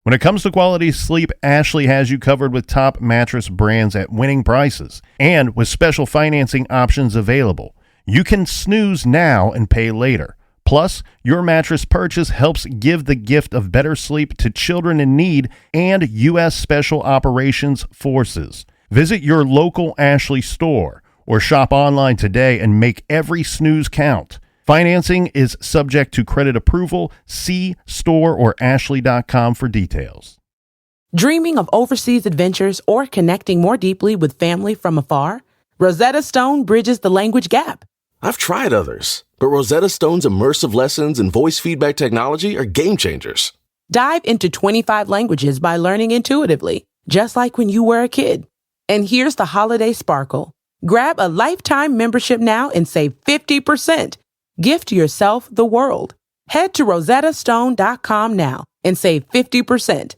When it comes to quality sleep, Ashley has you covered with top mattress brands at winning prices and with special financing options available. You can snooze now and pay later. Plus, your mattress purchase helps give the gift of better sleep to children in need and U.S. Special Operations Forces. Visit your local Ashley store or shop online today and make every snooze count. Financing is subject to credit approval. See store or ashley.com for details. Dreaming of overseas adventures or connecting more deeply with family from afar? Rosetta Stone bridges the language gap. I've tried others, but Rosetta Stone's immersive lessons and voice feedback technology are game changers. Dive into 25 languages by learning intuitively, just like when you were a kid. And here's the holiday sparkle. Grab a lifetime membership now and save 50%. Gift yourself the world. Head to rosettastone.com now and save 50%.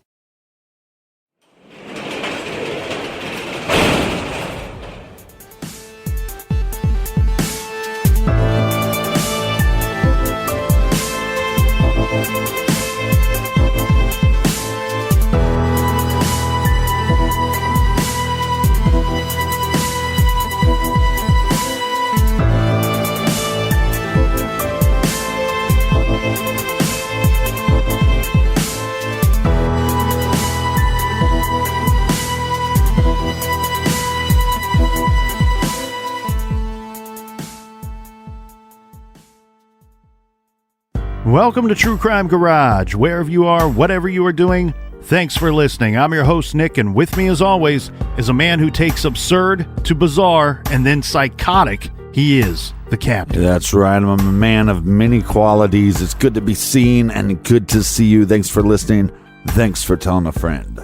Welcome to True Crime Garage. Wherever you are, whatever you are doing, thanks for listening. I'm your host, Nick, and with me, as always, is a man who takes absurd to bizarre and then psychotic. He is the Captain. That's right. I'm a man of many qualities. It's good to be seen and good to see you. Thanks for listening. Thanks for telling a friend.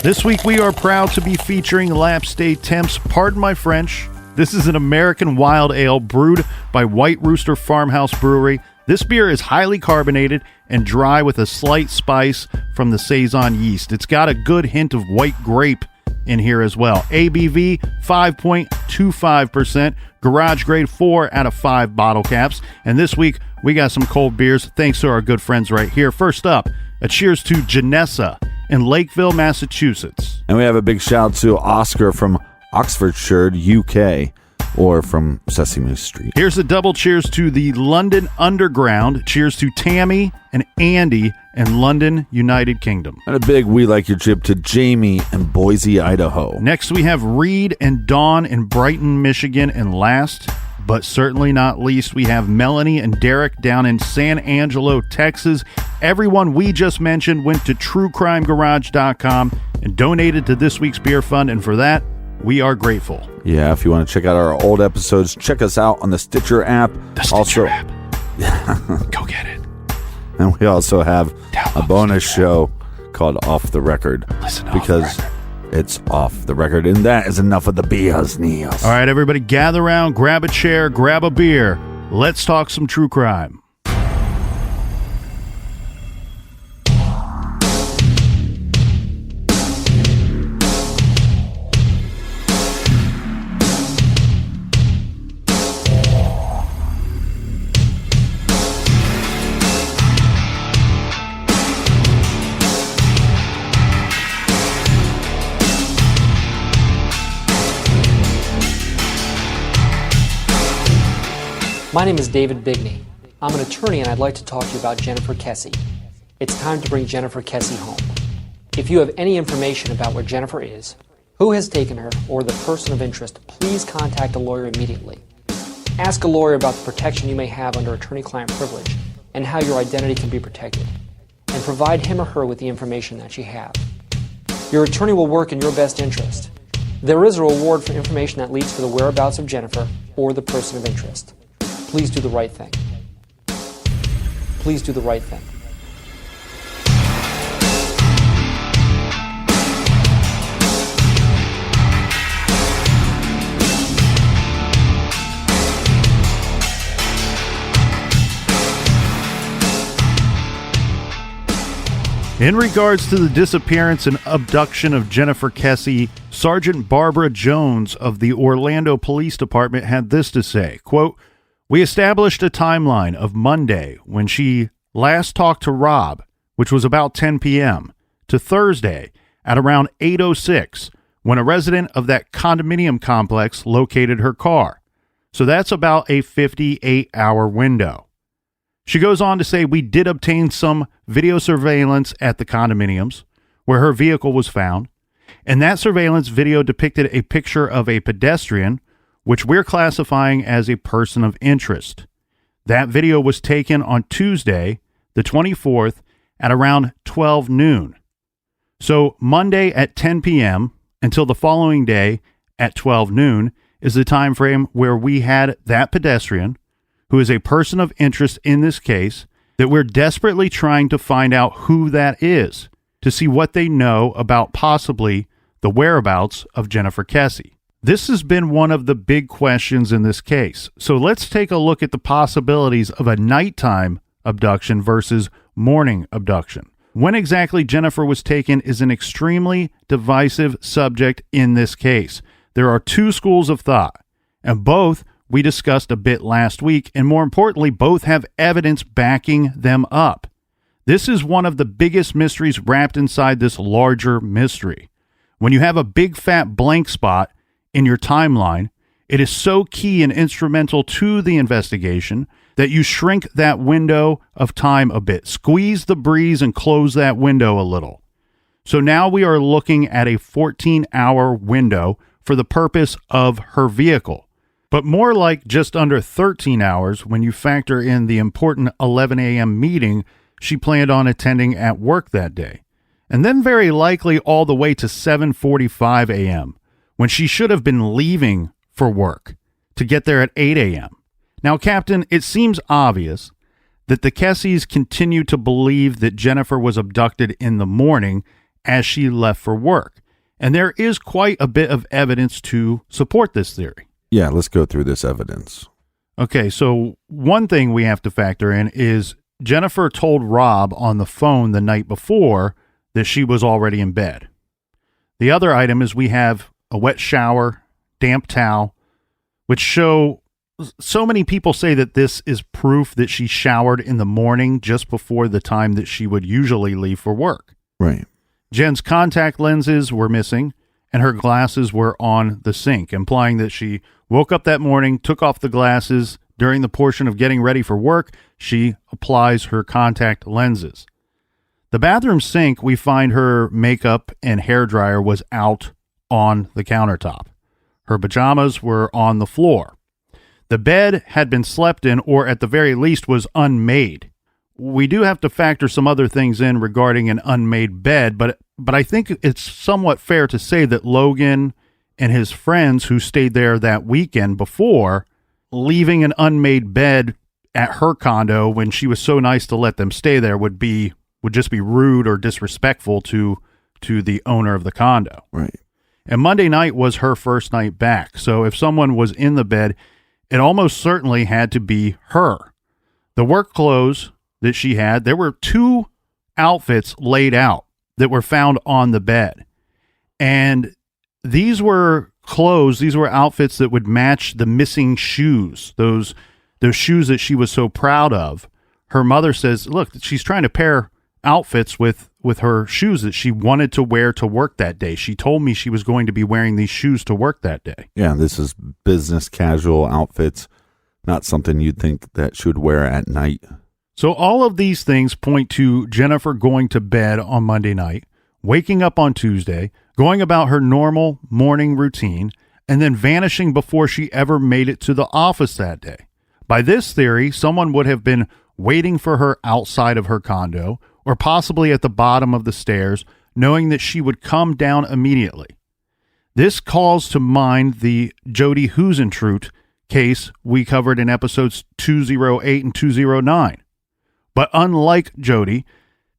This week, we are proud to be featuring Lapsed Temps. Pardon my French. This is an American wild ale brewed by White Rooster Farmhouse Brewery. This beer is highly carbonated and dry with a slight spice from the Saison yeast. It's got a good hint of white grape in here as well. ABV 5.25%, garage grade 4 out of 5 bottle caps. And this week, we got some cold beers thanks to our good friends right here. First up, a cheers to Janessa in Lakeville, Massachusetts. And we have a big shout to Oscar from Oxfordshire, UK, or from Sesame Street. Here's a double cheers to the London Underground. Cheers to Tammy and Andy in London, United Kingdom. And a big we like your chip to Jamie in Boise, Idaho. Next we have Reed and Dawn in Brighton, Michigan. And last, but certainly not least, we have Melanie and Derek down in San Angelo, Texas. Everyone we just mentioned went to truecrimegarage.com and donated to this week's beer fund, and for that, we are grateful. Yeah, if you want to check out our old episodes, check us out on the Stitcher app. The Stitcher app. Go get it. And we also have Download a bonus show called Off the Record. Listen because it's off the record. And that is enough of the business. All right, everybody, gather around, grab a chair, grab a beer. Let's talk some true crime. My name is David Bigney. I'm an attorney and I'd like to talk to you about Jennifer Kesse. It's time to bring Jennifer Kesse home. If you have any information about where Jennifer is, who has taken her, or the person of interest, please contact a lawyer immediately. Ask a lawyer about the protection you may have under attorney-client privilege and how your identity can be protected, and provide him or her with the information that you have. Your attorney will work in your best interest. There is a reward for information that leads to the whereabouts of Jennifer or the person of interest. Please do the right thing. Please do the right thing. In regards to the disappearance and abduction of Jennifer Kesse, Sergeant Barbara Jones of the Orlando Police Department had this to say, quote, We established a timeline of Monday when she last talked to Rob, which was about 10 p.m., to Thursday at around 8:06 when a resident of that condominium complex located her car. So that's about a 58-hour window. She goes on to say we did obtain some video surveillance at the condominiums where her vehicle was found, and that surveillance video depicted a picture of a pedestrian, which we're classifying as a person of interest. That video was taken on Tuesday, the 24th, at around 12 noon. So Monday at 10 p.m. until the following day at 12 noon is the time frame where we had that pedestrian, who is a person of interest in this case, that we're desperately trying to find out who that is, to see what they know about possibly the whereabouts of Jennifer Kesse. This has been one of the big questions in this case. So let's take a look at the possibilities of a nighttime abduction versus morning abduction. When exactly Jennifer was taken is an extremely divisive subject in this case. There are two schools of thought, and both we discussed a bit last week, and more importantly, both have evidence backing them up. This is one of the biggest mysteries wrapped inside this larger mystery. When you have a big fat blank spot in your timeline, it is so key and instrumental to the investigation that you shrink that window of time a bit. Squeeze the breeze and close that window a little. So now we are looking at a 14-hour window for the purpose of her vehicle, but more like just under 13 hours when you factor in the important 11 a.m. meeting she planned on attending at work that day, and then very likely all the way to 7:45 a.m. when she should have been leaving for work to get there at 8 a.m. Now, Captain, it seems obvious that the Kesses continue to believe that Jennifer was abducted in the morning as she left for work. And there is quite a bit of evidence to support this theory. Yeah, let's go through this evidence. Okay, so one thing we have to factor in is Jennifer told Rob on the phone the night before that she was already in bed. The other item is we have a wet shower, damp towel, which show so many people say that this is proof that she showered in the morning just before the time that she would usually leave for work. Right. Jen's contact lenses were missing and her glasses were on the sink, implying that she woke up that morning, took off the glasses. During the portion of getting ready for work, she applies her contact lenses. The bathroom sink, we find her makeup and hairdryer was out on the countertop. Her pajamas were on the floor. The bed had been slept in, or at the very least was unmade. We do have to factor some other things in regarding an unmade bed, but I think it's somewhat fair to say that Logan and his friends who stayed there that weekend before, leaving an unmade bed at her condo when she was so nice to let them stay there would just be rude or disrespectful to the owner of the condo. Right. And Monday night was her first night back. So if someone was in the bed, it almost certainly had to be her. The work clothes that she had, there were two outfits laid out that were found on the bed. And these were clothes, these were outfits that would match the missing shoes, those shoes that she was so proud of. Her mother says, look, she's trying to pair outfits with her shoes that she wanted to wear to work that day. She told me she was going to be wearing these shoes to work that day. Yeah, this is business casual outfits, not something you'd think that she would wear at night. So all of these things point to Jennifer going to bed on Monday night, waking up on Tuesday, going about her normal morning routine, and then vanishing before she ever made it to the office that day. By this theory, someone would have been waiting for her outside of her condo, or possibly at the bottom of the stairs, knowing that she would come down immediately. This calls to mind the Jody Huisentruit case we covered in episodes 208 and 209. But unlike Jody,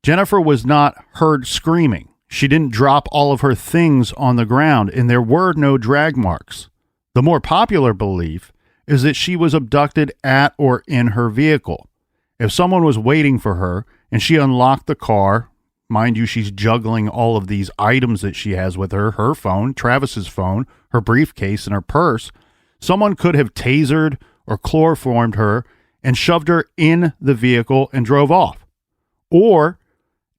Jennifer was not heard screaming. She didn't drop all of her things on the ground, and there were no drag marks. The more popular belief is that she was abducted at or in her vehicle. If someone was waiting for her and she unlocked the car, mind you, she's juggling all of these items that she has with her, her phone, Travis's phone, her briefcase, and her purse, someone could have tasered or chloroformed her and shoved her in the vehicle and drove off. Or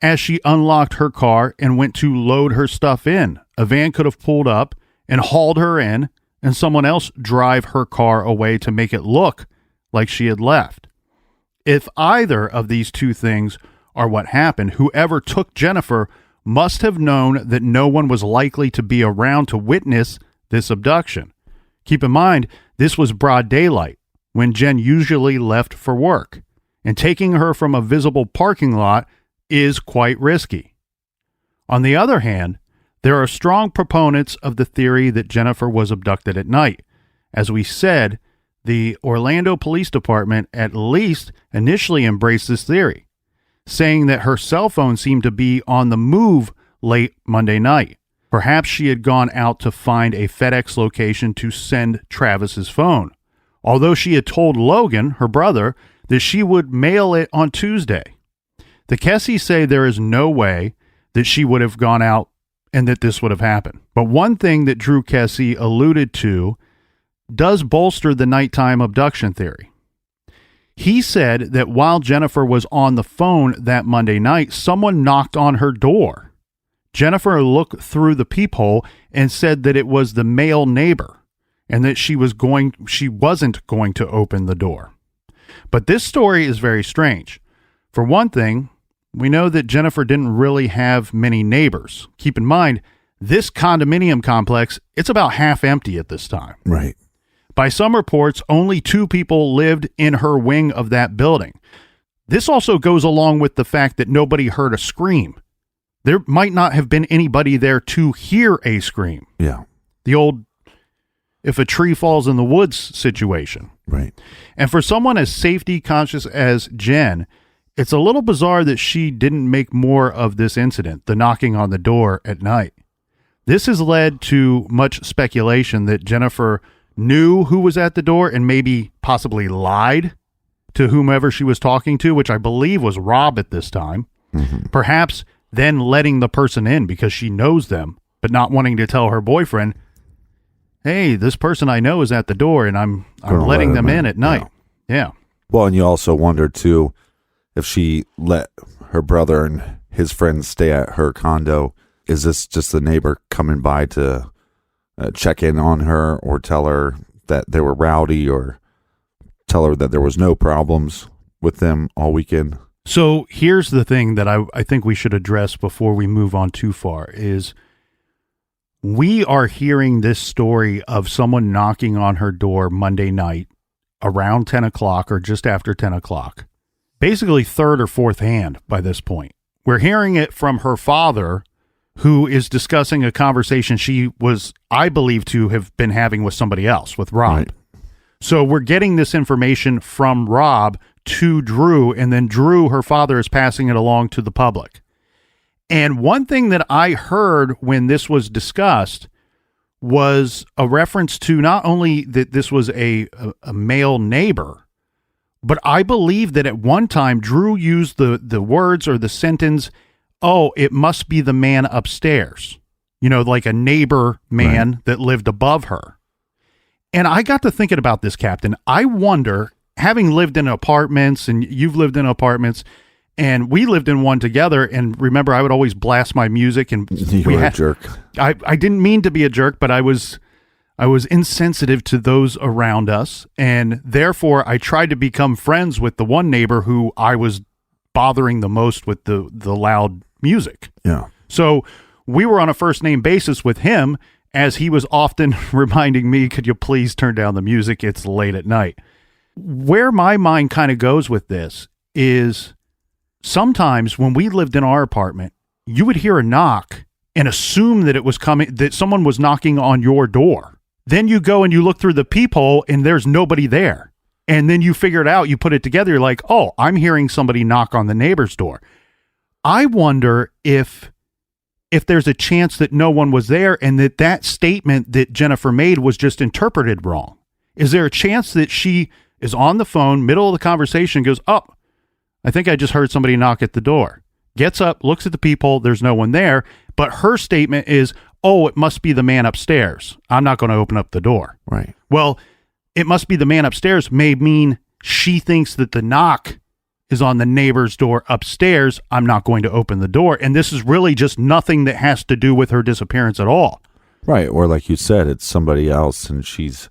as she unlocked her car and went to load her stuff in, a van could have pulled up and hauled her in and someone else drive her car away to make it look like she had left. If either of these two things are what happened, whoever took Jennifer must have known that no one was likely to be around to witness this abduction. Keep in mind, this was broad daylight when Jen usually left for work, and taking her from a visible parking lot is quite risky. On the other hand, there are strong proponents of the theory that Jennifer was abducted at night. As we said, the Orlando Police Department at least initially embraced this theory, saying that her cell phone seemed to be on the move late Monday night. Perhaps she had gone out to find a FedEx location to send Travis's phone, although she had told Logan, her brother, that she would mail it on Tuesday. The Kesses say there is no way that she would have gone out and that this would have happened. But one thing that Drew Kesse alluded to does bolster the nighttime abduction theory. He said that while Jennifer was on the phone that Monday night, someone knocked on her door. Jennifer looked through the peephole and said that it was the male neighbor and that she wasn't going to open the door. But this story is very strange. For one thing, we know that Jennifer didn't really have many neighbors. Keep in mind, this condominium complex, it's about half empty at this time. Right. By some reports, only 2 people lived in her wing of that building. This also goes along with the fact that nobody heard a scream. There might not have been anybody there to hear a scream. Yeah. The old, if a tree falls in the woods situation. Right. And for someone as safety conscious as Jen, it's a little bizarre that she didn't make more of this incident, the knocking on the door at night. This has led to much speculation that Jennifer knew who was at the door and maybe possibly lied to whomever she was talking to, which I believe was Rob at this time. Mm-hmm. Perhaps then letting the person in because she knows them, but not wanting to tell her boyfriend, hey, this person I know is at the door and I'm letting them in at night. Yeah. Well, and you also wonder too, if she let her brother and his friends stay at her condo, is this just the neighbor coming by to check in on her or tell her that they were rowdy or tell her that there was no problems with them all weekend? So here's the thing that I think we should address before we move on too far is we are hearing this story of someone knocking on her door Monday night around 10 o'clock or just after 10 o'clock. Basically third or fourth hand by this point. We're hearing it from her father, who is discussing a conversation she was, I believe, to have been having with somebody else, with Rob. Right. So we're getting this information from Rob to Drew, and then Drew, her father, is passing it along to the public. And one thing that I heard when this was discussed was a reference to not only that this was a male neighbor, but I believe that at one time Drew used the words or the sentence, oh, it must be the man upstairs, like a neighbor man that lived above her. And I got to thinking about this, Captain. I wonder, having lived in apartments and you've lived in apartments and we lived in one together, and remember, I would always blast my music and you were a jerk. I didn't mean to be a jerk, but I was insensitive to those around us, and therefore I tried to become friends with the one neighbor who I was bothering the most with the loud music. Yeah. So we were on a first name basis with him, as he was often reminding me, could you please turn down the music? It's late at night. Where my mind kind of goes with this is sometimes when we lived in our apartment, you would hear a knock and assume that it was coming, that someone was knocking on your door. Then you go and you look through the peephole and there's nobody there. And then you figure it out, you put it together, you're like, oh, I'm hearing somebody knock on the neighbor's door. I wonder if there's a chance that no one was there and that statement that Jennifer made was just interpreted wrong. Is there a chance that she is on the phone, middle of the conversation, goes, oh, I think I just heard somebody knock at the door. Gets up, looks at the peephole, there's no one there, but her statement is, oh, it must be the man upstairs. I'm not going to open up the door. Right. Well, it must be the man upstairs may mean she thinks that the knock is on the neighbor's door upstairs. I'm not going to open the door. And this is really just nothing that has to do with her disappearance at all. Right. Or like you said, it's somebody else and she's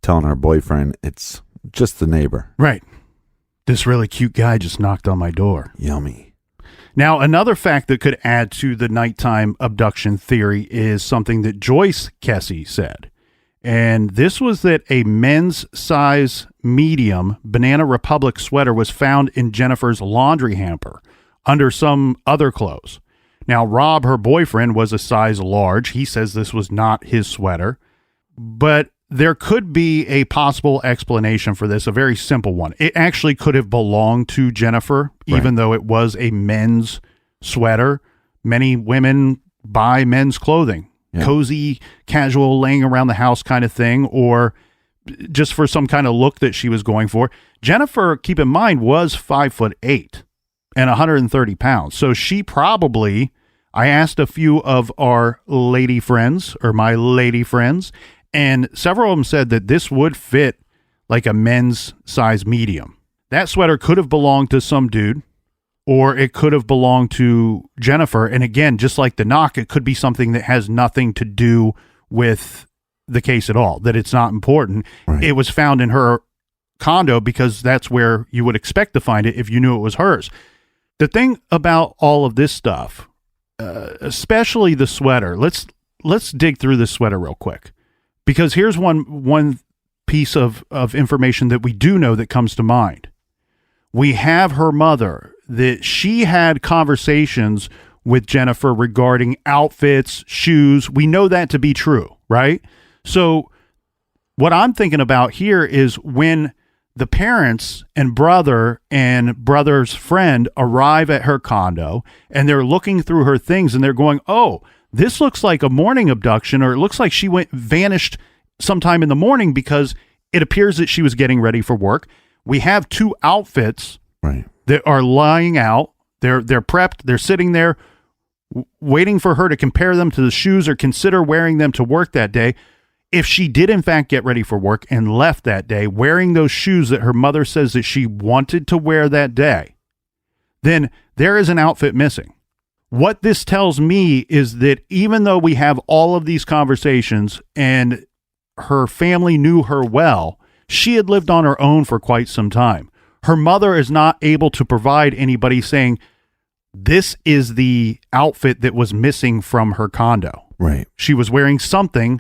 telling her boyfriend it's just the neighbor. Right. This really cute guy just knocked on my door. Yummy. Now, another fact that could add to the nighttime abduction theory is something that Joyce Kesse said. And this was that a men's size medium Banana Republic sweater was found in Jennifer's laundry hamper under some other clothes. Now, Rob, her boyfriend, was a size large. He says this was not his sweater. But there could be a possible explanation for this, a very simple one. It actually could have belonged to Jennifer, even though it was a men's sweater. Many women buy men's clothing. Yeah. Cozy, casual, laying around the house kind of thing, or just for some kind of look that she was going for. Jennifer, keep in mind, was 5'8" and 130 pounds. So she probably, I asked a few of our lady friends, or my lady friends, and several of them said that this would fit like a men's size medium. That sweater could have belonged to some dude, or it could have belonged to Jennifer. And again, just like the knock, it could be something that has nothing to do with the case at all, that it's not important. Right. It was found in her condo because that's where you would expect to find it if you knew it was hers. The thing about all of this stuff, especially the sweater, let's dig through this sweater real quick, because here's one piece of information that we do know that comes to mind. We have her mother, that she had conversations with Jennifer regarding outfits, shoes. We know that to be true, right? So what I'm thinking about here is when the parents and brother's friend arrive at her condo and they're looking through her things and they're going, oh, this looks like a morning abduction, or it looks like she vanished sometime in the morning because it appears that she was getting ready for work. We have two outfits that are lying out. They're prepped. They're sitting there waiting for her to compare them to the shoes or consider wearing them to work that day. If she did in fact get ready for work and left that day wearing those shoes that her mother says that she wanted to wear that day, then there is an outfit missing. What this tells me is that even though we have all of these conversations and her family knew her well, she had lived on her own for quite some time. Her mother is not able to provide anybody saying, this is the outfit that was missing from her condo. Right. She was wearing something.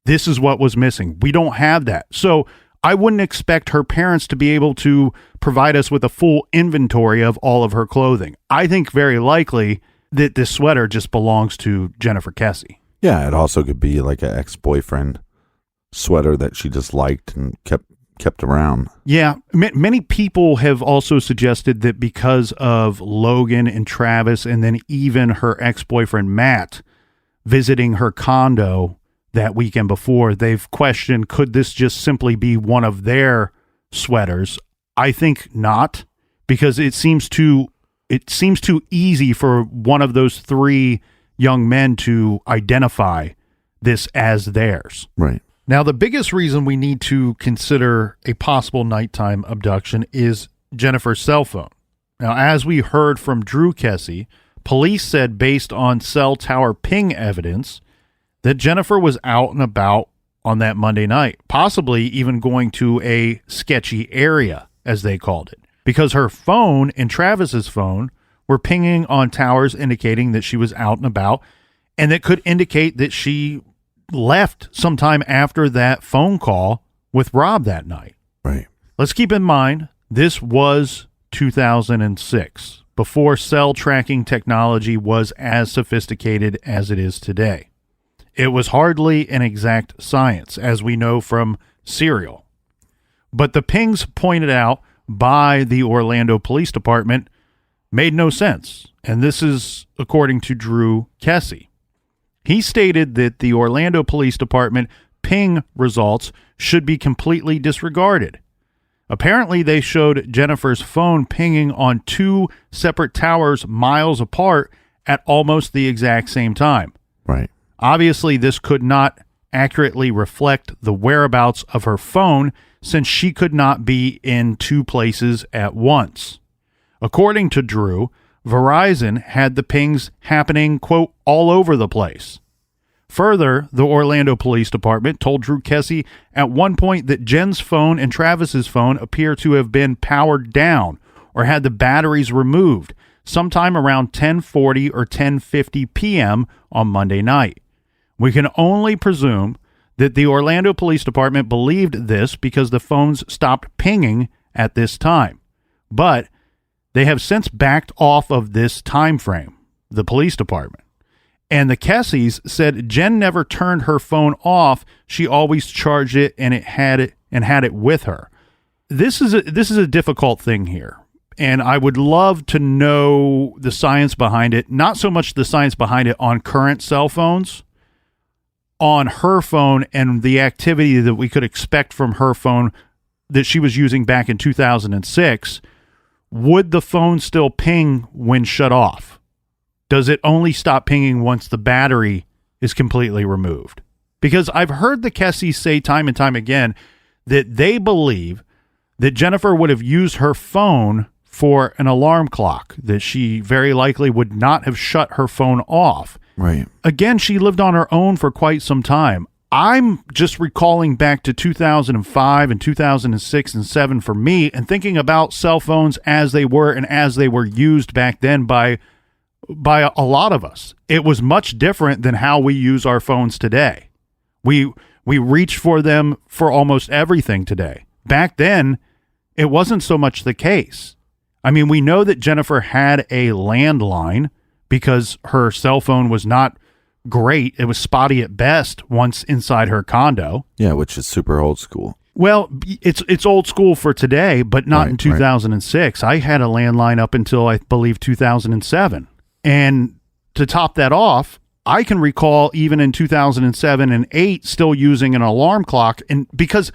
This is what was missing. We don't have that. So I wouldn't expect her parents to be able to provide us with a full inventory of all of her clothing. I think very likely that this sweater just belongs to Jennifer Kesse. Yeah, it also could be like an ex-boyfriend sweater that she just liked and kept around. Yeah, many people have also suggested that because of Logan and Travis and then even her ex-boyfriend Matt visiting her condo that weekend before, they've questioned, could this just simply be one of their sweaters? I think not, because it seems too easy for one of those three young men to identify this as theirs. Right. Now, the biggest reason we need to consider a possible nighttime abduction is Jennifer's cell phone. Now, as we heard from Drew Kesse, police said based on cell tower ping evidence that Jennifer was out and about on that Monday night, possibly even going to a sketchy area, as they called it, because her phone and Travis's phone were pinging on towers indicating that she was out and about, and that could indicate that she left sometime after that phone call with Rob that night. Right. Let's keep in mind, this was 2006, before cell tracking technology was as sophisticated as it is today. It was hardly an exact science, as we know from Serial. But the pings pointed out by the Orlando Police Department made no sense, and this is according to Drew Kesse. He stated that the Orlando Police Department ping results should be completely disregarded. Apparently, they showed Jennifer's phone pinging on two separate towers miles apart at almost the exact same time. Right. Obviously, this could not accurately reflect the whereabouts of her phone, since she could not be in two places at once. According to Drew, Verizon had the pings happening, quote, all over the place. Further, the Orlando Police Department told Drew Kesse at one point that Jen's phone and Travis's phone appear to have been powered down or had the batteries removed sometime around 10:40 or 10:50 p.m. on Monday night. We can only presume that the Orlando Police Department believed this because the phones stopped pinging at this time. But they have since backed off of this time frame, the police department. And the Kesses said Jen never turned her phone off. She always charged it and had it with her. This is a difficult thing here. And I would love to know the science behind it. Not so much the science behind it on current cell phones, on her phone and the activity that we could expect from her phone that she was using back in 2006. Would the phone still ping when shut off? Does it only stop pinging once the battery is completely removed? Because I've heard the Kesses say time and time again that they believe that Jennifer would have used her phone for an alarm clock, that she very likely would not have shut her phone off. Right. Again, she lived on her own for quite some time. I'm just recalling back to 2005 and 2006 and 7 for me and thinking about cell phones as they were and as they were used back then by a lot of us. It was much different than how we use our phones today. We reach for them for almost everything today. Back then, it wasn't so much the case. I mean, we know that Jennifer had a landline because her cell phone was not great. It was spotty at best once inside her condo. Yeah, which is super old school. Well, it's old school for today, but not in 2006. I had a landline up until, I believe, 2007. And to top that off, I can recall even in 2007 and 8 still using an alarm clock, and because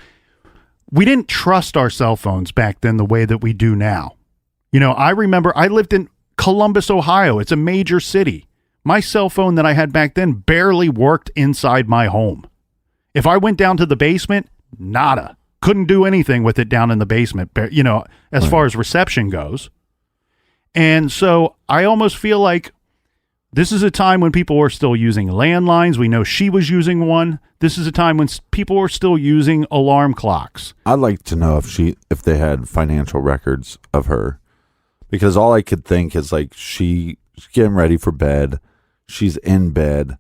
we didn't trust our cell phones back then the way that we do now. You know, I remember I lived in Columbus, Ohio. It's a major city. My cell phone that I had back then barely worked inside my home. If I went down to the basement, nada. Couldn't do anything with it down in the basement, you know, as far as reception goes. And so I almost feel like this is a time when people were still using landlines. We know she was using one. This is a time when people were still using alarm clocks. I'd like to know if they had financial records of her, because all I could think is like she's getting ready for bed. She's in bed.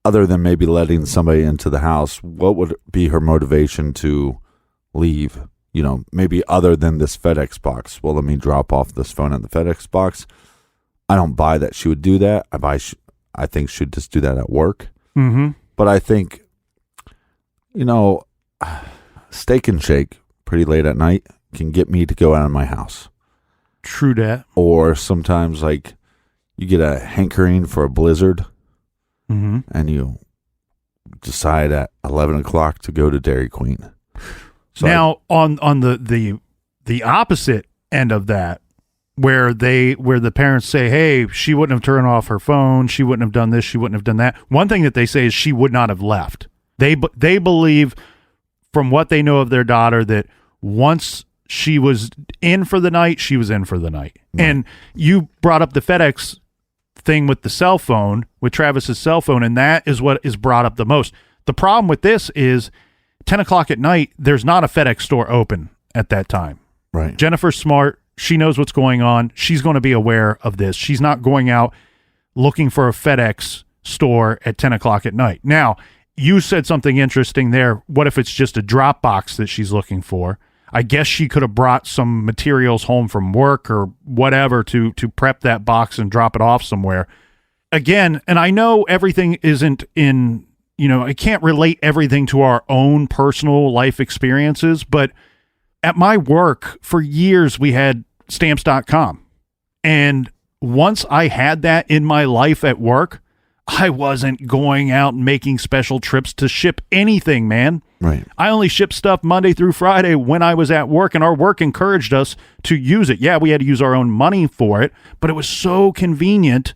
Other than maybe letting somebody into the house, what would be her motivation to leave? You know, maybe other than this FedEx box. Well, let me drop off this phone at the FedEx box. I don't buy that she would do that. I think she'd just do that at work. Mm-hmm. But I think, you know, Steak and Shake pretty late at night can get me to go out of my house. True that. Or sometimes, like, you get a hankering for a blizzard, and you decide at 11 o'clock to go to Dairy Queen. So now, on the opposite end of that, where the parents say, hey, she wouldn't have turned off her phone, she wouldn't have done this, she wouldn't have done that. One thing that they say is she would not have left. They believe, from what they know of their daughter, that once she was in for the night, she was in for the night. Right. And you brought up the FedEx thing with the cell phone, with Travis's cell phone, and that is what is brought up the most. The problem with this is 10 o'clock at night, there's not a FedEx store open at that time. Right. Jennifer's smart. She knows what's going on. She's going to be aware of this. She's not going out looking for a FedEx store at 10 o'clock at night. Now, you said something interesting there. What if it's just a drop box that she's looking for? I guess she could have brought some materials home from work or whatever to prep that box and drop it off somewhere. Again, and I know everything isn't in, you know, I can't relate everything to our own personal life experiences, but at my work for years, we had stamps.com. And once I had that in my life at work, I wasn't going out and making special trips to ship anything, man. Right. I only shipped stuff Monday through Friday when I was at work, and our work encouraged us to use it. Yeah, we had to use our own money for it, but it was so convenient.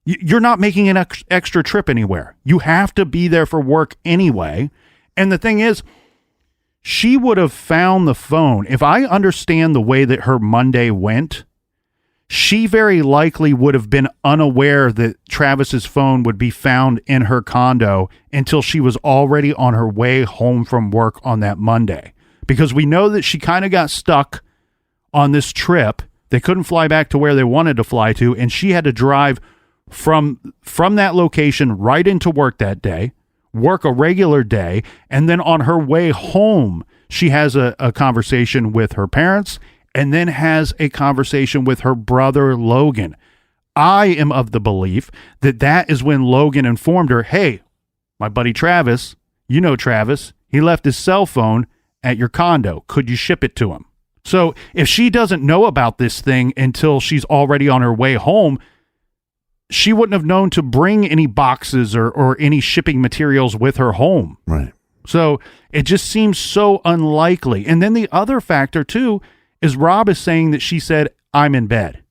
You're not making an extra trip anywhere. You have to be there for work anyway. And the thing is, she would have found the phone. If I understand the way that her Monday went, she very likely would have been unaware that Travis's phone would be found in her condo until she was already on her way home from work on that Monday. Because we know that she kind of got stuck on this trip. They couldn't fly back to where they wanted to fly to, and she had to drive from that location right into work that day, work a regular day, and then on her way home, she has a conversation with her parents and then has a conversation with her brother, Logan. I am of the belief that that is when Logan informed her, hey, my buddy Travis, you know Travis, he left his cell phone at your condo. Could you ship it to him? So if she doesn't know about this thing until she's already on her way home, she wouldn't have known to bring any boxes or any shipping materials with her home. Right. So it just seems so unlikely. And then the other factor, too, is Rob is saying that she said, I'm in bed.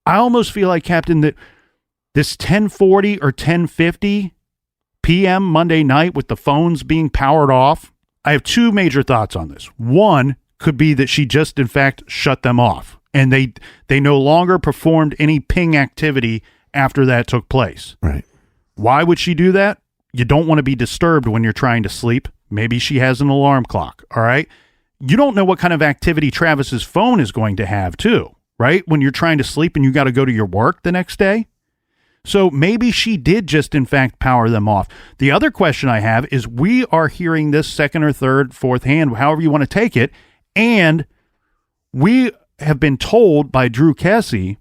I almost feel like, Captain, that this 10:40 or 10:50 p.m. Monday night with the phones being powered off, I have two major thoughts on this. One could be that she just, in fact, shut them off, and they no longer performed any ping activity after that took place. Right. Why would she do that? You don't want to be disturbed when you're trying to sleep. Maybe she has an alarm clock, all right? You don't know what kind of activity Travis's phone is going to have, too, right? When you're trying to sleep and you got to go to your work the next day. So maybe she did just, in fact, power them off. The other question I have is we are hearing this second or third, fourth hand, however you want to take it, and we have been told by Drew Kesse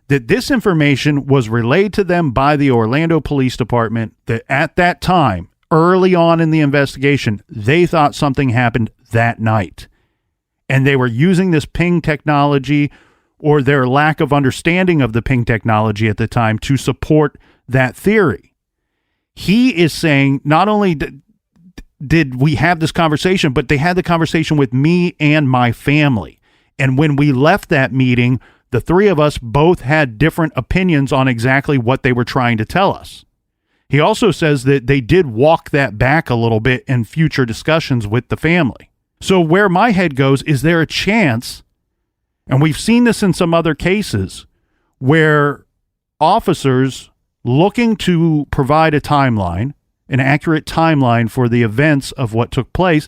that this information was relayed to them by the Orlando Police Department, that at that time, early on in the investigation, they thought something happened that night. And they were using this ping technology, or their lack of understanding of the ping technology at the time, to support that theory. He is saying not only did we have this conversation, but they had the conversation with me and my family. And when we left that meeting, the three of us both had different opinions on exactly what they were trying to tell us. He also says that they did walk that back a little bit in future discussions with the family. So where my head goes, is there a chance, and we've seen this in some other cases, where officers looking to provide a timeline, an accurate timeline for the events of what took place,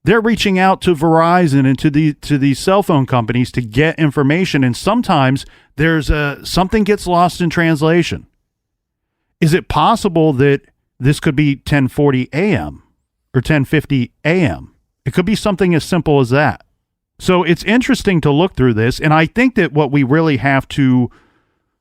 they're reaching out to Verizon and to these cell phone companies to get information, and sometimes there's something gets lost in translation. Is it possible that this could be 10:40 a.m. or 10:50 a.m.? It could be something as simple as that. So it's interesting to look through this, and I think that what we really have to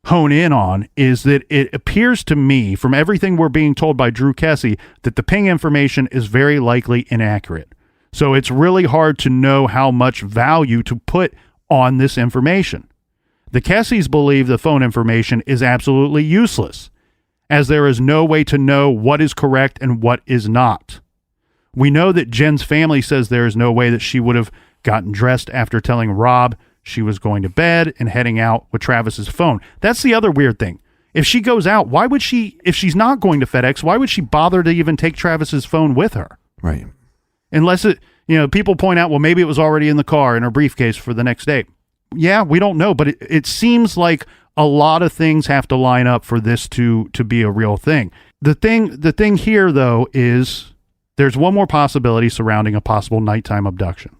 hone in on is that it appears to me, from everything we're being told by Drew Kesse, that the ping information is very likely inaccurate. So it's really hard to know how much value to put on this information. The Kesses believe the phone information is absolutely useless, as there is no way to know what is correct and what is not. We know that Jen's family says there is no way that she would have gotten dressed after telling Rob she was going to bed and heading out with Travis's phone. That's the other weird thing. If she goes out, why would she, if she's not going to FedEx, why would she bother to even take Travis's phone with her? Right. Unless it, people point out, well, maybe it was already in the car in her briefcase for the next day. Yeah, we don't know, but it seems like a lot of things have to line up for this to be a real thing. The thing here, though, is there's one more possibility surrounding a possible nighttime abduction.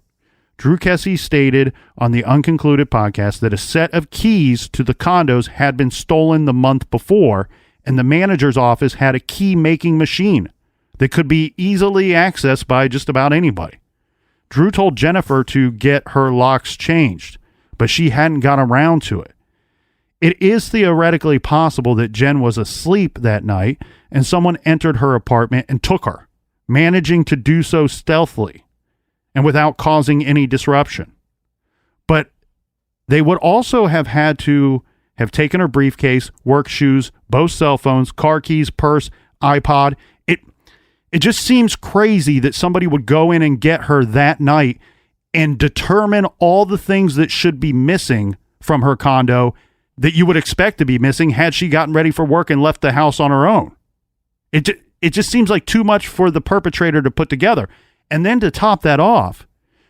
Drew Kesse stated on the Unconcluded podcast that a set of keys to the condos had been stolen the month before, and the manager's office had a key-making machine that could be easily accessed by just about anybody. Drew told Jennifer to get her locks changed, but she hadn't got around to it. It is theoretically possible that Jen was asleep that night and someone entered her apartment and took her, managing to do so stealthily and without causing any disruption. But they would also have had to have taken her briefcase, work shoes, both cell phones, car keys, purse, iPod. It just seems crazy that somebody would go in and get her that night and determine all the things that should be missing from her condo that you would expect to be missing had she gotten ready for work and left the house on her own. It just seems like too much for the perpetrator to put together. And then to top that off,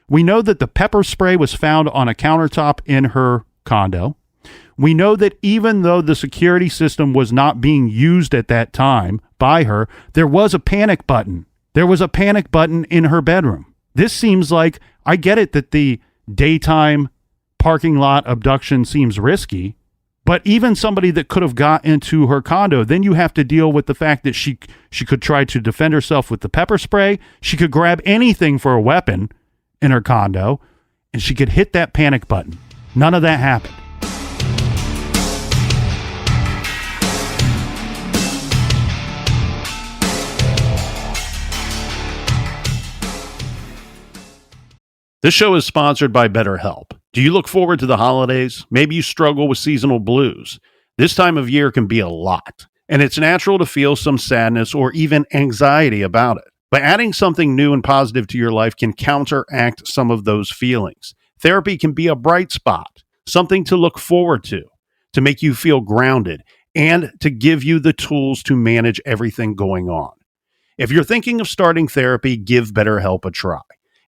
we know that the pepper spray was found on a countertop in her condo. We know that even though the security system was not being used at that time by her, there was a panic button. There was a panic button in her bedroom. This seems like, I get it that the daytime parking lot abduction seems risky, but even somebody that could have got into her condo, then you have to deal with the fact that she could try to defend herself with the pepper spray. She could grab anything for a weapon in her condo, and she could hit that panic button. None of that happened. This show is sponsored by BetterHelp. Do you look forward to the holidays? Maybe you struggle with seasonal blues. This time of year can be a lot, and it's natural to feel some sadness or even anxiety about it. But adding something new and positive to your life can counteract some of those feelings. Therapy can be a bright spot, something to look forward to make you feel grounded, and to give you the tools to manage everything going on. If you're thinking of starting therapy, give BetterHelp a try.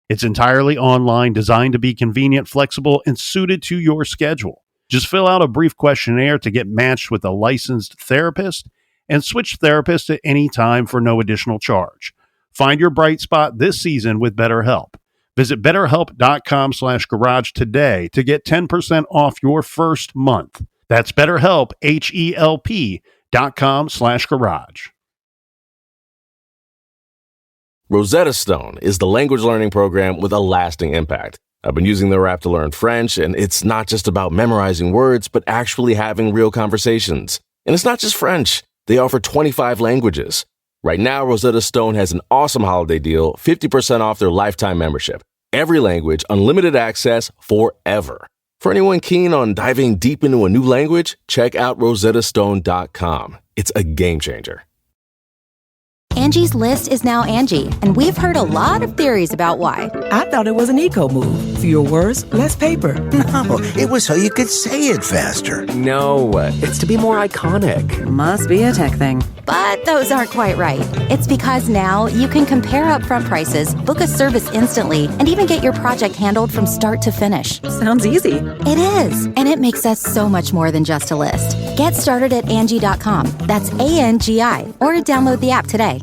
It's entirely online, designed to be convenient, flexible, and suited to your schedule. Just fill out a brief questionnaire to get matched with a licensed therapist and switch therapists at any time for no additional charge. Find your bright spot this season with BetterHelp. Visit BetterHelp.com/garage today to get 10% off your first month. That's BetterHelp, HELP.com/garage. Rosetta Stone is the language learning program with a lasting impact. I've been using their app to learn French, and it's not just about memorizing words, but actually having real conversations. And it's not just French. They offer 25 languages. Right now, Rosetta Stone has an awesome holiday deal, 50% off their lifetime membership. Every language, unlimited access forever. For anyone keen on diving deep into a new language, check out rosettastone.com. It's a game changer. Angie's List is now Angie, and we've heard a lot of theories about why. I thought it was an eco move. Fewer words, less paper. No, it was so you could say it faster. No, it's to be more iconic. Must be a tech thing. But those aren't quite right. It's because now you can compare upfront prices, book a service instantly, and even get your project handled from start to finish. Sounds easy. It is, and it makes us so much more than just a list. Get started at Angie.com. That's ANGI, or download the app today.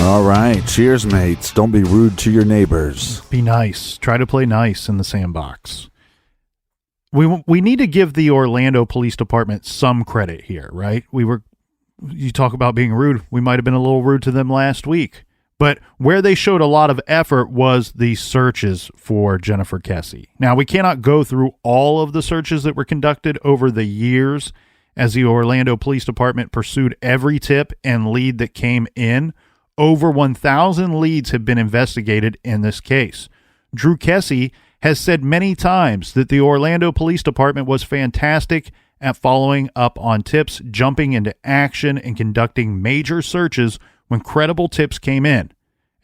All right. Cheers, mates. Don't be rude to your neighbors. Be nice. Try to play nice in the sandbox. We need to give the Orlando Police Department some credit here, right? You talk about being rude. We might have been a little rude to them last week. But where they showed a lot of effort was the searches for Jennifer Kesse. Now, we cannot go through all of the searches that were conducted over the years as the Orlando Police Department pursued every tip and lead that came in. Over 1,000 leads have been investigated in this case. Drew Kesse has said many times that the Orlando Police Department was fantastic at following up on tips, jumping into action, and conducting major searches when credible tips came in.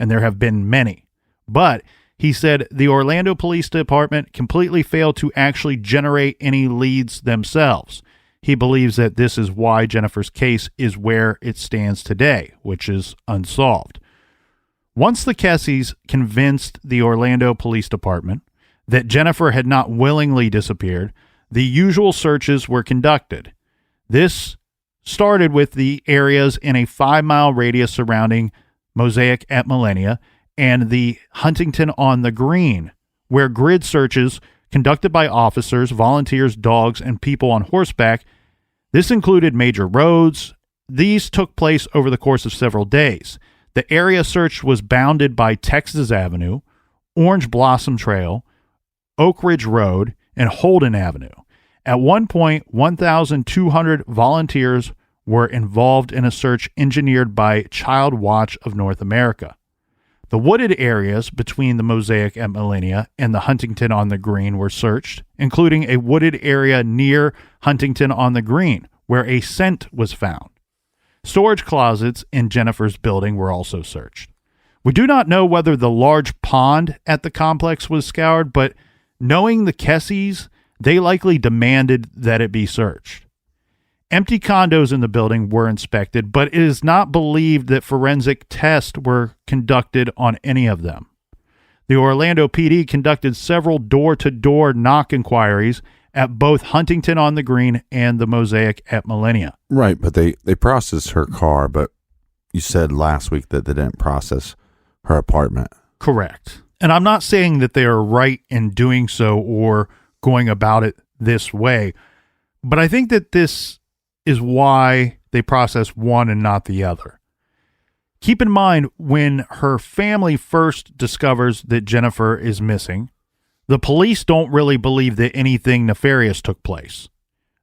And there have been many. But he said the Orlando Police Department completely failed to actually generate any leads themselves. He believes that this is why Jennifer's case is where it stands today, which is unsolved. Once the Kesses convinced the Orlando Police Department that Jennifer had not willingly disappeared, the usual searches were conducted. This started with the areas in a 5-mile radius surrounding Mosaic at Millennia and the Huntington on the Green, where grid searches conducted by officers, volunteers, dogs, and people on horseback. This included major roads. These took place over the course of several days. The area searched was bounded by Texas Avenue, Orange Blossom Trail, Oak Ridge Road, and Holden Avenue. At one point, 1,200 volunteers were involved in a search engineered by Child Watch of North America. The wooded areas between the Mosaic at Millennia and the Huntington on the Green were searched, including a wooded area near Huntington on the Green, where a scent was found. Storage closets in Jennifer's building were also searched. We do not know whether the large pond at the complex was scoured, but Knowing the Kesses, they likely demanded that it be searched. Empty condos in the building were inspected, but it is not believed that forensic tests were conducted on any of them. The Orlando PD conducted several door-to-door knock inquiries at both Huntington on the Green and the Mosaic at Millennia. Right, but they processed her car, but you said last week that they didn't process her apartment. Correct. And I'm not saying that they are right in doing so or going about it this way, but I think that this is why they process one and not the other. Keep in mind, when her family first discovers that Jennifer is missing, the police don't really believe that anything nefarious took place.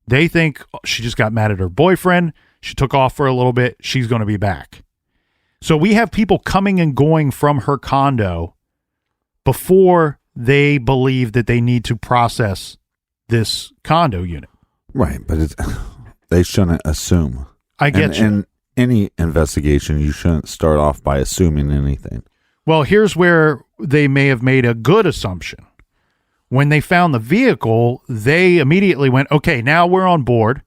They think she just got mad at her boyfriend, she took off for a little bit, she's going to be back. So we have people coming and going from her condo before they believe that they need to process this condo unit. Right, but they shouldn't assume. I get you. In any investigation, you shouldn't start off by assuming anything. Well, here's where they may have made a good assumption. When they found the vehicle, they immediately went, okay, now we're on board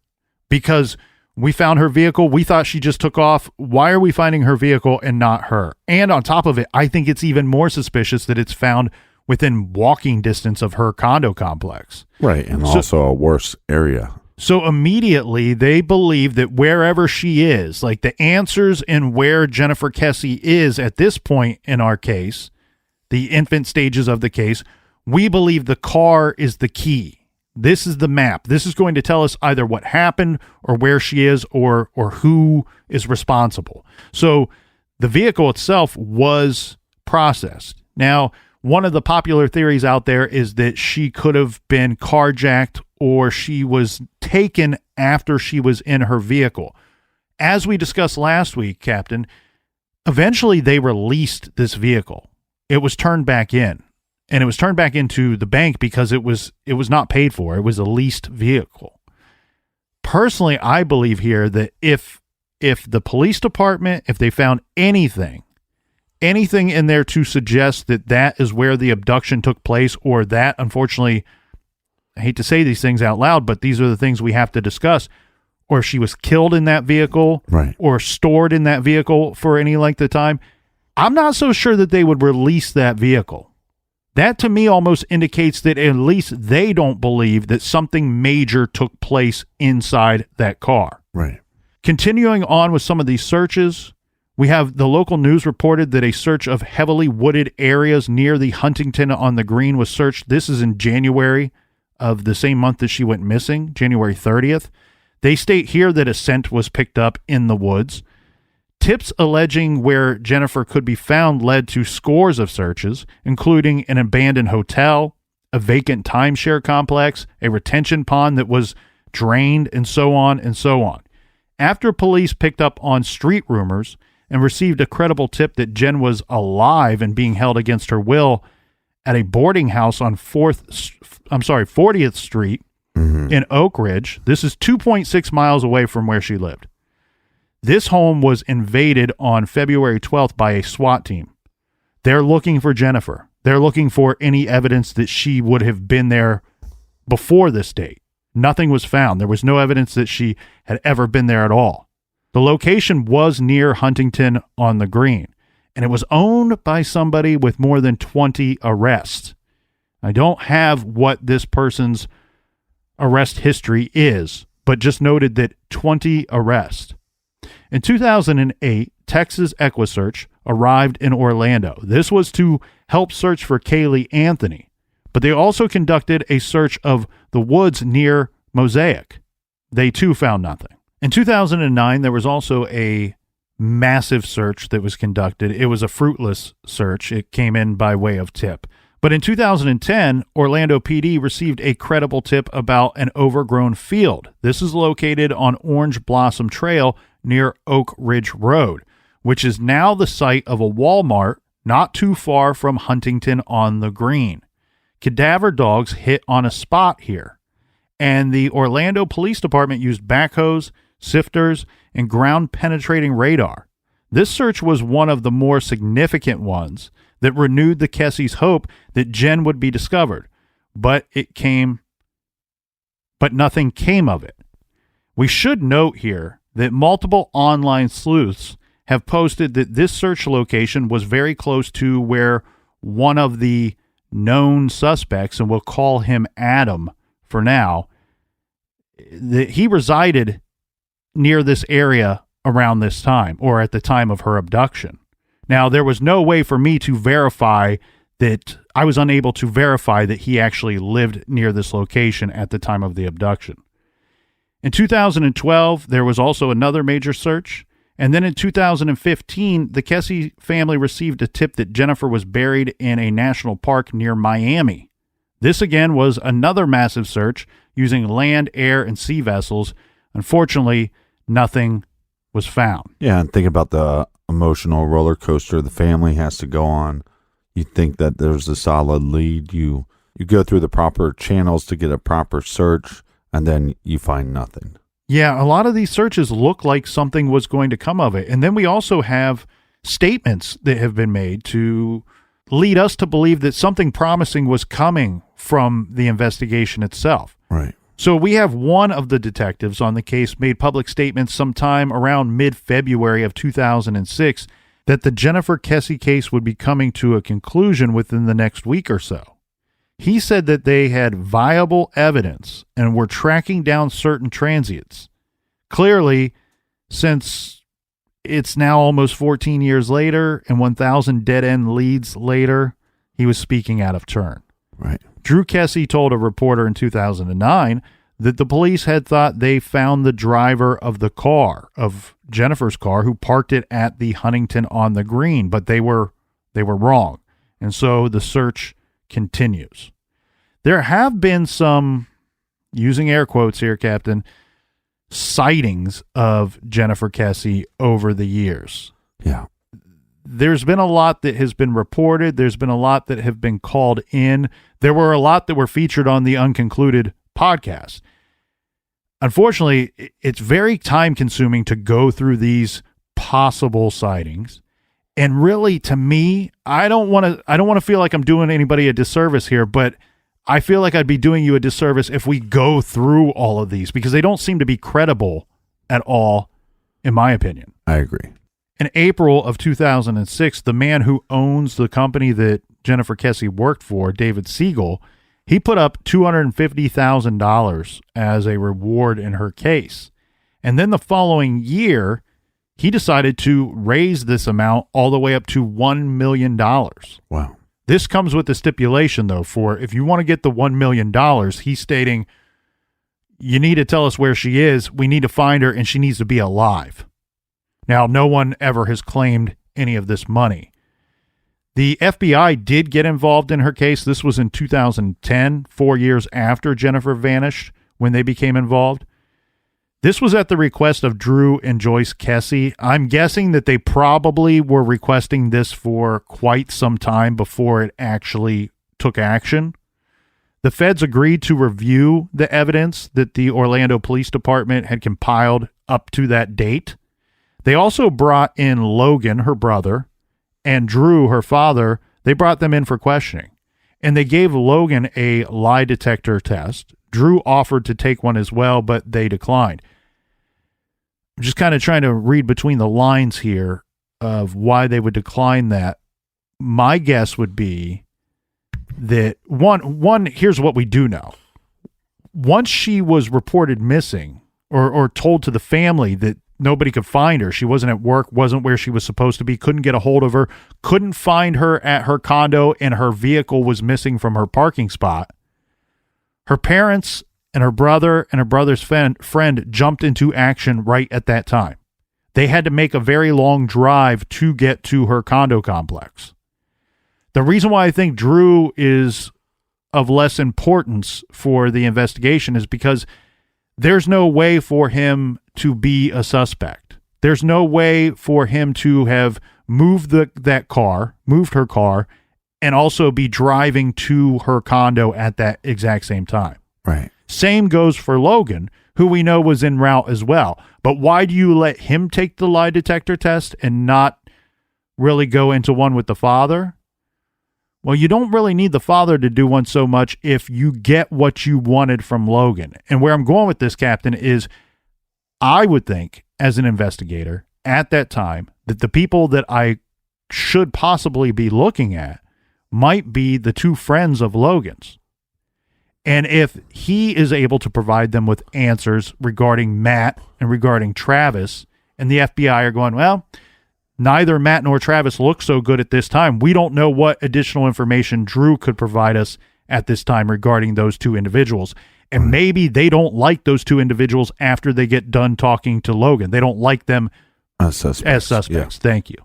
because we found her vehicle. We thought she just took off. Why are we finding her vehicle and not her? And on top of it, I think it's even more suspicious that it's found within walking distance of her condo complex. Right, and also a worse area. So immediately they believe that wherever she is, like the answers in where Jennifer Kesse is at this point in our case, the infant stages of the case, we believe the car is the key. This is the map. This is going to tell us either what happened or where she is or who is responsible. So the vehicle itself was processed. Now, one of the popular theories out there is that she could have been carjacked or she was taken after she was in her vehicle. As we discussed last week, Captain, eventually they released this vehicle. It was turned back in. And it was turned back into the bank because it was not paid for. It was a leased vehicle. Personally, I believe here that if the police department, if they found anything in there to suggest that that is where the abduction took place, or that, unfortunately, I hate to say these things out loud, but these are the things we have to discuss, or she was killed in that vehicle, right, or stored in that vehicle for any length of time, I'm not so sure that they would release that vehicle. That to me almost indicates that at least they don't believe that something major took place inside that car. Right. Continuing on with some of these searches, we have the local news reported that a search of heavily wooded areas near the Huntington on the Green was searched. This is in January of the same month that she went missing, January 30th. They state here that a scent was picked up in the woods. Tips alleging where Jennifer could be found led to scores of searches, including an abandoned hotel, a vacant timeshare complex, a retention pond that was drained, and so on and so on. After police picked up on street rumors and received a credible tip that Jen was alive and being held against her will at a boarding house on 40th Street in Oak Ridge, this is 2.6 miles away from where she lived. This home was invaded on February 12th by a SWAT team. They're looking for Jennifer. They're looking for any evidence that she would have been there before this date. Nothing was found. There was no evidence that she had ever been there at all. The location was near Huntington on the Green, and it was owned by somebody with more than 20 arrests. I don't have what this person's arrest history is, but just noted that 20 arrests. In 2008, Texas EquiSearch arrived in Orlando. This was to help search for Kaylee Anthony, but they also conducted a search of the woods near Mosaic. They too found nothing. In 2009, there was also a massive search that was conducted. It was a fruitless search. It came in by way of tip. But in 2010, Orlando PD received a credible tip about an overgrown field. This is located on Orange Blossom Trail near Oak Ridge Road, which is now the site of a Walmart not too far from Huntington on the Green. Cadaver dogs hit on a spot here, and the Orlando Police Department used backhoes, sifters, and ground-penetrating radar. This search was one of the more significant ones that renewed the Kesse's hope that Jen would be discovered. but nothing came of it. We should note here that multiple online sleuths have posted that this search location was very close to where one of the known suspects, and we'll call him Adam for now, that he resided near this area around this time, or at the time of her abduction. Now, there was no way for me to verify that. I was unable to verify that he actually lived near this location at the time of the abduction. In 2012, there was also another major search. And then in 2015, the Kesse family received a tip that Jennifer was buried in a national park near Miami. This again was another massive search using land, air, and sea vessels. Unfortunately, nothing was found. Yeah, and think about the emotional roller coaster the family has to go on. You think that there's a solid lead. You go through the proper channels to get a proper search, and then you find nothing. Yeah, a lot of these searches look like something was going to come of it. And then we also have statements that have been made to lead us to believe that something promising was coming from the investigation itself. Right. So we have one of the detectives on the case made public statements sometime around mid-February of 2006 that the Jennifer Kesse case would be coming to a conclusion within the next week or so. He said that they had viable evidence and were tracking down certain transients. Clearly, since it's now almost 14 years later and 1,000 dead-end leads later, he was speaking out of turn. Right. Drew Kesse told a reporter in 2009 that the police had thought they found the driver of the car, of Jennifer's car, who parked it at the Huntington on the Green, but they were wrong. And so the search continues. There have been some, using air quotes here, Captain, sightings of Jennifer Kesse over the years. Yeah. There's been a lot that has been reported. There's been a lot that have been called in. There were a lot that were featured on the Unconcluded podcast. Unfortunately, it's very time consuming to go through these possible sightings. And really, to me, I don't want to feel like I'm doing anybody a disservice here, but I feel like I'd be doing you a disservice if we go through all of these because they don't seem to be credible at all, in my opinion. I agree. In April of 2006, the man who owns the company that Jennifer Kesse worked for, David Siegel, he put up $250,000 as a reward in her case. And then the following year, he decided to raise this amount all the way up to $1 million. Wow. This comes with a stipulation, though, for if you want to get the $1 million, he's stating, you need to tell us where she is, we need to find her, and she needs to be alive. Now, no one ever has claimed any of this money. The FBI did get involved in her case. This was in 2010, 4 years after Jennifer vanished, when they became involved. This was at the request of Drew and Joyce Kesse. I'm guessing that they probably were requesting this for quite some time before it actually took action. The feds agreed to review the evidence that the Orlando Police Department had compiled up to that date. They also brought in Logan, her brother, and Drew, her father. They brought them in for questioning. And they gave Logan a lie detector test. Drew offered to take one as well, but they declined. I'm just kind of trying to read between the lines here of why they would decline that. My guess would be that one, here's what we do know. Once she was reported missing or told to the family that nobody could find her, she wasn't at work, wasn't where she was supposed to be, couldn't get a hold of her, couldn't find her at her condo, and her vehicle was missing from her parking spot. Her parents and her brother and her brother's friend jumped into action right at that time. They had to make a very long drive to get to her condo complex. The reason why I think Drew is of less importance for the investigation is because there's no way for him to be a suspect. There's no way for him to have moved her car, and also be driving to her condo at that exact same time. Right. Same goes for Logan, who we know was en route as well. But why do you let him take the lie detector test and not really go into one with the father? Well, you don't really need the father to do one so much if you get what you wanted from Logan. And where I'm going with this, Captain, is I would think, as an investigator at that time, that the people that I should possibly be looking at might be the two friends of Logan's. And if he is able to provide them with answers regarding Matt and regarding Travis, and the FBI are going, well, neither Matt nor Travis look so good at this time. We don't know what additional information Drew could provide us at this time regarding those two individuals. And maybe they don't like those two individuals after they get done talking to Logan. They don't like them as suspects. Yeah. Thank you.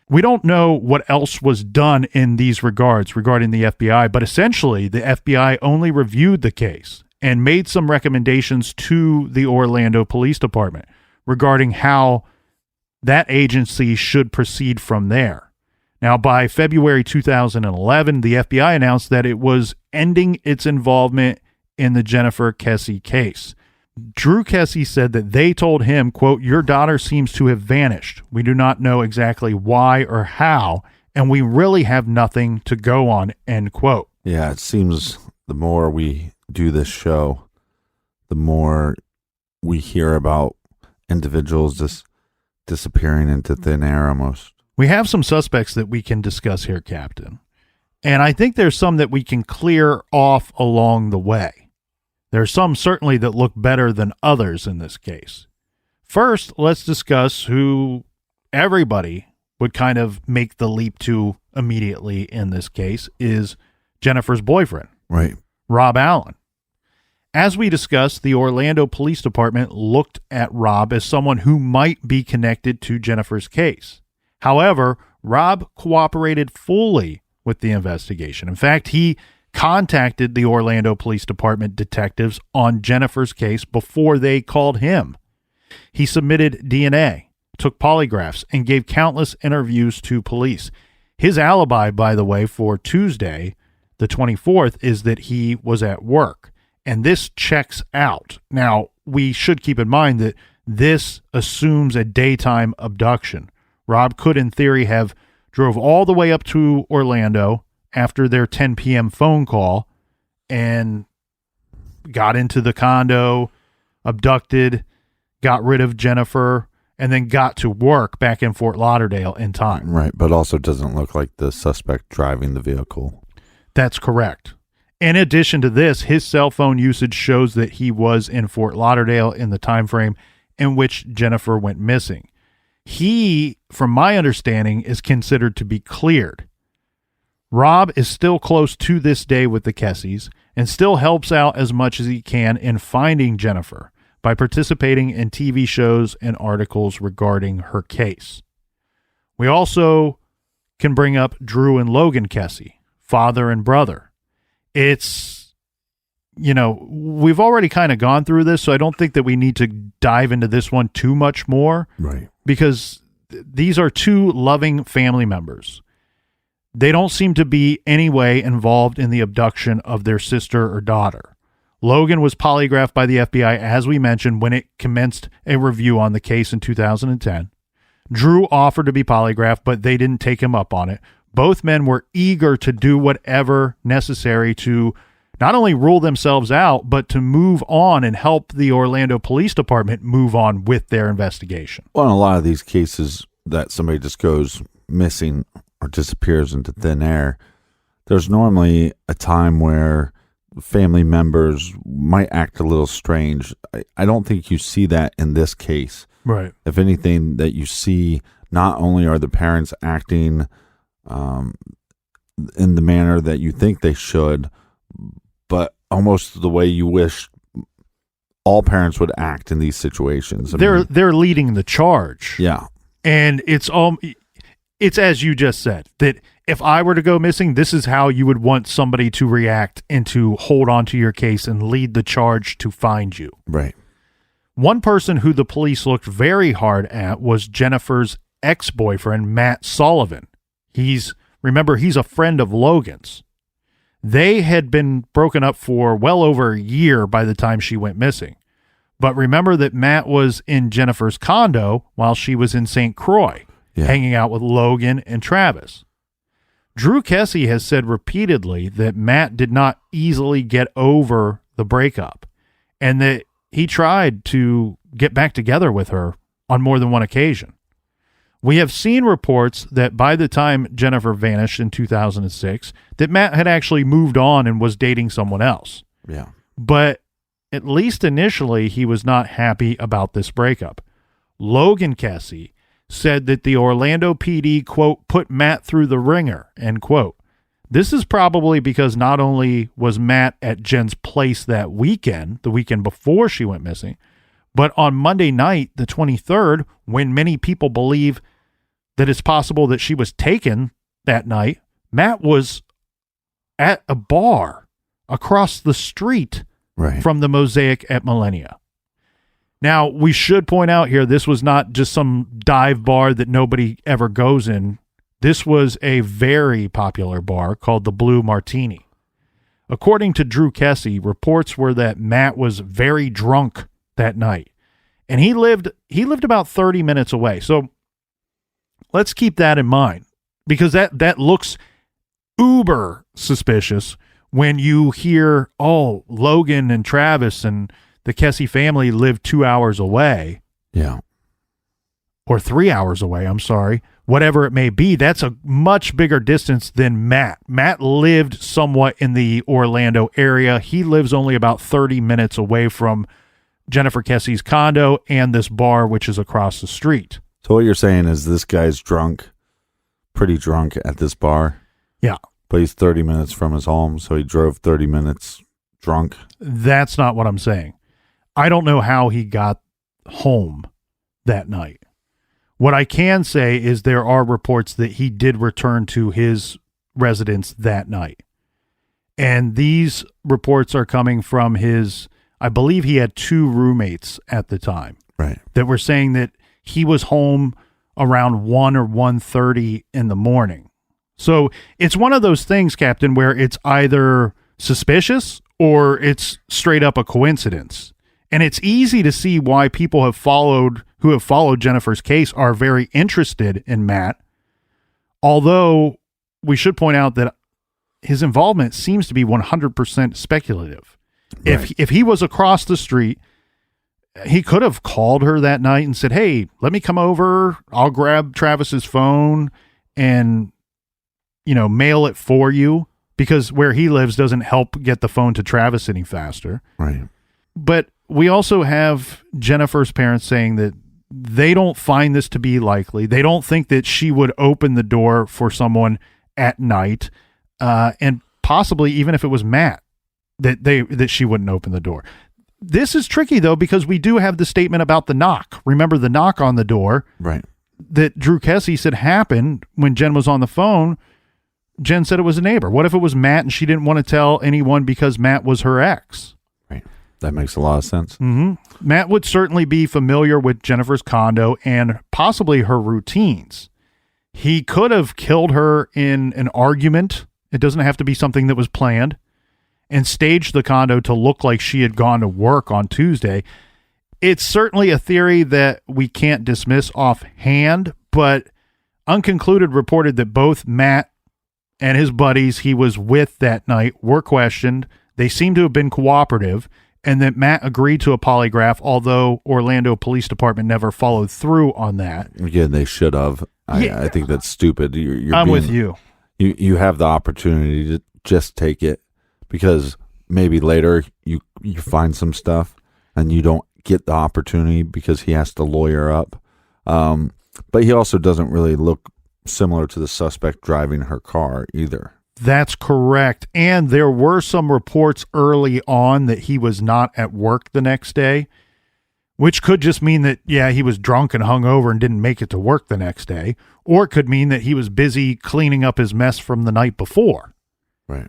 We don't know what else was done in these regards regarding the FBI, but essentially the FBI only reviewed the case and made some recommendations to the Orlando Police Department regarding how that agency should proceed from there. Now, by February 2011, the FBI announced that it was ending its involvement in the Jennifer Kesse case. Drew Kesse said that they told him, quote, your daughter seems to have vanished. We do not know exactly why or how, and we really have nothing to go on, end quote. Yeah, it seems the more we do this show, the more we hear about individuals just disappearing into thin air almost. We have some suspects that we can discuss here, Captain. And I think there's some that we can clear off along the way. There are some certainly that look better than others in this case. First, let's discuss who everybody would kind of make the leap to immediately in this case is Jennifer's boyfriend, right? Rob Allen. As we discussed, the Orlando Police Department looked at Rob as someone who might be connected to Jennifer's case. However, Rob cooperated fully with the investigation. In fact, he contacted the Orlando Police Department detectives on Jennifer's case before they called him. He submitted DNA, took polygraphs, and gave countless interviews to police. His alibi, by the way, for Tuesday, the 24th, is that he was at work. And this checks out. Now, we should keep in mind that this assumes a daytime abduction. Rob could, in theory, have drove all the way up to Orlando after their 10 p.m. phone call and got into the condo, abducted, got rid of Jennifer, and then got to work back in Fort Lauderdale in time. Right, but also doesn't look like the suspect driving the vehicle. That's correct. In addition to this, his cell phone usage shows that he was in Fort Lauderdale in the time frame in which Jennifer went missing. He, from my understanding, is considered to be cleared. Rob is still close to this day with the Kesses and still helps out as much as he can in finding Jennifer by participating in TV shows and articles regarding her case. We also can bring up Drew and Logan Kesse, father and brother. It's, we've already kind of gone through this, so I don't think that we need to dive into this one too much more. Right. Because these are two loving family members. They don't seem to be any way involved in the abduction of their sister or daughter. Logan was polygraphed by the FBI, as we mentioned, when it commenced a review on the case in 2010. Drew offered to be polygraphed, but they didn't take him up on it. Both men were eager to do whatever necessary to not only rule themselves out, but to move on and help the Orlando Police Department move on with their investigation. Well, in a lot of these cases that somebody just goes missing or disappears into thin air, there's normally a time where family members might act a little strange. I don't think you see that in this case. Right. If anything, that you see, not only are the parents acting in the manner that you think they should, but almost the way you wish all parents would act in these situations. They're leading the charge. Yeah. And it's as you just said, that if I were to go missing, this is how you would want somebody to react and to hold on to your case and lead the charge to find you. Right. One person who the police looked very hard at was Jennifer's ex-boyfriend, Matt Sullivan. He's a friend of Logan's. They had been broken up for well over a year by the time she went missing. But remember that Matt was in Jennifer's condo while she was in St. Croix, hanging out with Logan and Travis. Drew Kesse has said repeatedly that Matt did not easily get over the breakup and that he tried to get back together with her on more than one occasion. We have seen reports that by the time Jennifer vanished in 2006, that Matt had actually moved on and was dating someone else. Yeah. But at least initially, he was not happy about this breakup. Logan Kesse said that the Orlando PD, quote, put Matt through the ringer, end quote. This is probably because not only was Matt at Jen's place that weekend, the weekend before she went missing, but on Monday night, the 23rd, when many people believe that it's possible that she was taken that night, Matt was at a bar across the street from the Mosaic at Millennia. Now, we should point out here, this was not just some dive bar that nobody ever goes in. This was a very popular bar called the Blue Martini. According to Drew Kesse, reports were that Matt was very drunk that night, and he lived about 30 minutes away. So let's keep that in mind, because that looks uber suspicious when you hear, oh, Logan and Travis and the Kesse family live 2 hours away. Yeah. Or 3 hours away, I'm sorry. Whatever it may be, that's a much bigger distance than Matt. Matt lived somewhat in the Orlando area. He lives only about 30 minutes away from Jennifer Kesse's condo and this bar, which is across the street. So what you're saying is this guy's drunk, pretty drunk at this bar? Yeah. But he's 30 minutes from his home, so he drove 30 minutes drunk? That's not what I'm saying. I don't know how he got home that night. What I can say is there are reports that he did return to his residence that night. And these reports are coming from I believe he had 2 roommates at the time. Right. That were saying that he was home around 1 or 1:30 in the morning. So it's one of those things, Captain, where it's either suspicious or it's straight up a coincidence. And it's easy to see why people who have followed Jennifer's case are very interested in Matt. Although we should point out that his involvement seems to be 100% speculative. Right. If he was across the street, he could have called her that night and said, hey, let me come over. I'll grab Travis's phone and, mail it for you, because where he lives doesn't help get the phone to Travis any faster. Right. But we also have Jennifer's parents saying that they don't find this to be likely. They don't think that she would open the door for someone at night, and possibly even if it was Matt, that she wouldn't open the door. This is tricky, though, because we do have the statement about the knock. Remember the knock on the door? Right. That Drew Kesse said happened when Jen was on the phone. Jen said it was a neighbor. What if it was Matt and she didn't want to tell anyone because Matt was her ex? Right. That makes a lot of sense. Mm-hmm. Matt would certainly be familiar with Jennifer's condo and possibly her routines. He could have killed her in an argument. It doesn't have to be something that was planned. And staged the condo to look like she had gone to work on Tuesday. It's certainly a theory that we can't dismiss offhand, but Unconcluded reported that both Matt and his buddies he was with that night were questioned. They seem to have been cooperative, and that Matt agreed to a polygraph, although Orlando Police Department never followed through on that. Again, they should have. I think that's stupid. I'm with you. You have the opportunity to just take it, because maybe later you find some stuff and you don't get the opportunity because he has to lawyer up. But he also doesn't really look similar to the suspect driving her car either. That's correct. And there were some reports early on that he was not at work the next day, which could just mean that, he was drunk and hungover and didn't make it to work the next day. Or it could mean that he was busy cleaning up his mess from the night before. Right.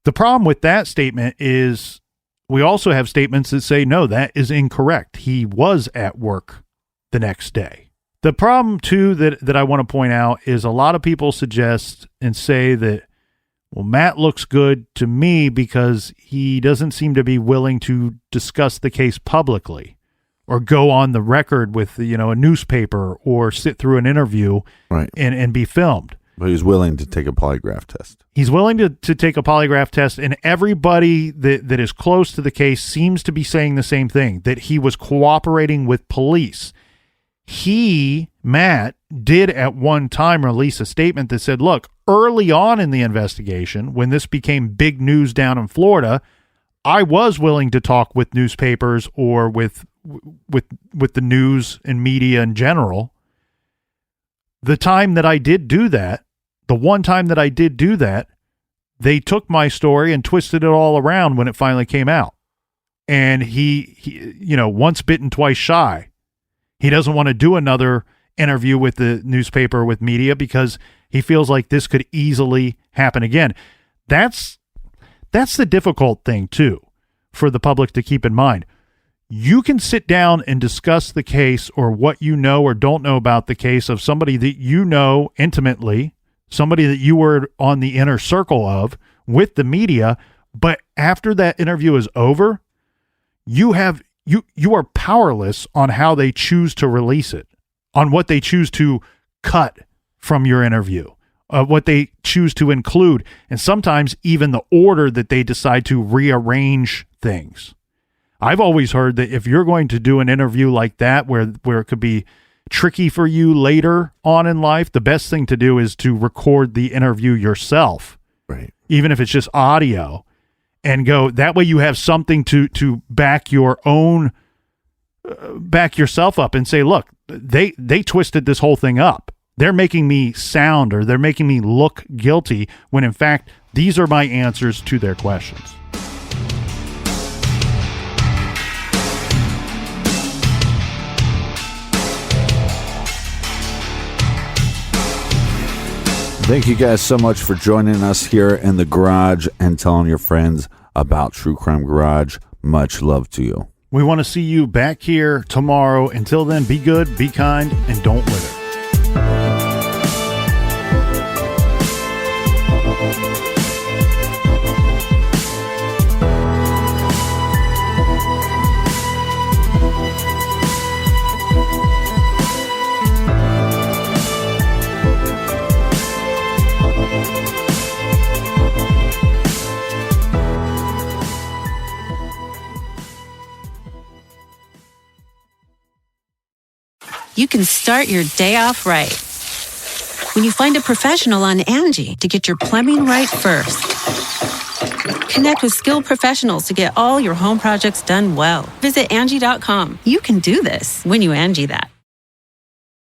The problem with that statement is we also have statements that say, no, that is incorrect. He was at work the next day. The problem, too, that I want to point out is a lot of people suggest and say that, well, Matt looks good to me because he doesn't seem to be willing to discuss the case publicly or go on the record with, a newspaper or sit through an interview right. and be filmed. But he's willing to take a polygraph test. He's willing to take a polygraph test, and everybody that is close to the case seems to be saying the same thing, that he was cooperating with police. Matt, did at one time release a statement that said, look, early on in the investigation, when this became big news down in Florida, I was willing to talk with newspapers or with the news and media in general. The time that I did do that, the one time that I did do that, they took my story and twisted it all around when it finally came out. And he once bitten, twice shy. He doesn't want to do another interview with the newspaper or with media because he feels like this could easily happen again. That's the difficult thing, too, for the public to keep in mind. You can sit down and discuss the case or what you know or don't know about the case of somebody that you know intimately, somebody that you were on the inner circle of with the media, but after that interview is over, you are powerless on how they choose to release it, on what they choose to cut from your interview, what they choose to include, and sometimes even the order that they decide to rearrange things. I've always heard that if you're going to do an interview like that where it could be tricky for you later on in life, the best thing to do is to record the interview yourself, right? Even if it's just audio, and go that way. You have something to back your own, back yourself up and say, look, they twisted this whole thing up. They're making me sound, or they're making me look guilty, when in fact these are my answers to their questions. Thank you guys so much for joining us here in the garage and telling your friends about True Crime Garage. Much love to you. We want to see you back here tomorrow. Until then, be good, be kind, and don't litter. You can start your day off right when you find a professional on Angie to get your plumbing right first. Connect with skilled professionals to get all your home projects done well. Visit Angie.com. You can do this when you Angie that.